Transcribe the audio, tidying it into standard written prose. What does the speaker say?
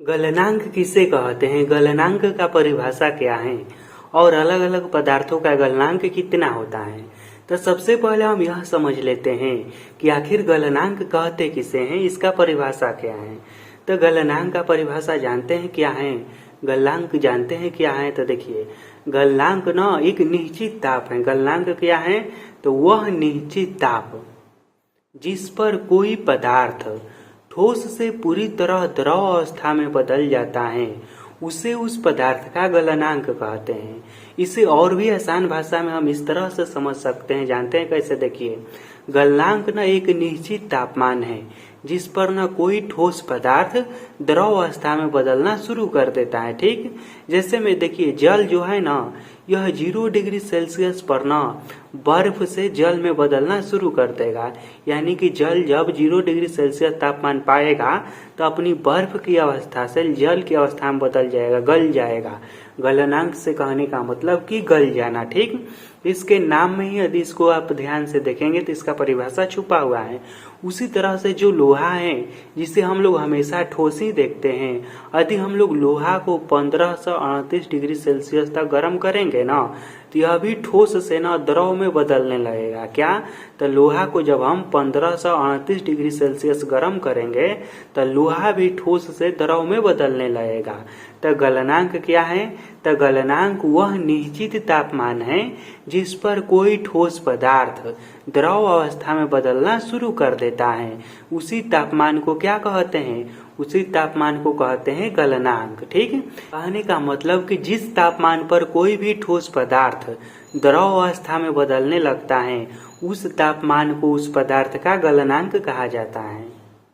गलनांक किसे कहते हैं, गलनांक का परिभाषा क्या है और अलग अलग पदार्थों का गलनांक कितना होता है। तो सबसे पहले हम यह समझ लेते हैं कि आखिर गलनांक कहते किसे हैं, इसका परिभाषा क्या है। तो गलनांक का परिभाषा जानते हैं क्या है, गलनांक जानते हैं क्या है। तो देखिए गलनांक न एक निश्चित ताप है। गलनांक क्या है, तो वह निश्चित ताप जिस पर कोई पदार्थ ठोस से पूरी तरह द्रव अवस्था में बदल जाता है उसे उस पदार्थ का गलनांक कहते हैं। इसे और भी आसान भाषा में हम इस तरह से समझ सकते हैं, जानते हैं कैसे। देखिए गलनांक न एक निश्चित तापमान है जिस पर न कोई ठोस पदार्थ द्रव अवस्था में बदलना शुरू कर देता है। ठीक जैसे में देखिए जल जो है ना, यह 0 डिग्री सेल्सियस पर न बर्फ से जल में बदलना शुरू कर देगा। यानी कि जल जब 0 डिग्री सेल्सियस तापमान पाएगा तो अपनी बर्फ की अवस्था से जल की अवस्था में बदल जाएगा, गल जाएगा। गलनांक से कहने का मतलब कि गल जाना। ठीक इसके नाम में ही यदि इसको आप ध्यान से देखेंगे तो इसका परिभाषा छुपा हुआ है। उसी तरह से जो लोहा है जिसे हम लोग हमेशा ठोस ही देखते हैं, यदि हम लोग लोहा को 1538 डिग्री सेल्सियस तक गर्म करेंगे ना तो यह भी ठोस से ना द्रव में बदलने लगेगा। क्या, तो लोहा को जब हम 1538 डिग्री सेल्सियस गर्म करेंगे तो लोहा भी ठोस से द्रव में बदलने लगेगा। तो गलनांक क्या है, तो गलनांक वह निश्चित तापमान है जिस पर कोई ठोस पदार्थ द्रव अवस्था में बदलना शुरू कर देता है। उसी तापमान को क्या कहते हैं, उसी तापमान को कहते हैं गलनांक। ठीक कहने का मतलब कि जिस तापमान पर कोई भी ठोस पदार्थ द्रव अवस्था में बदलने लगता है उस तापमान को उस पदार्थ का गलनांक कहा जाता है।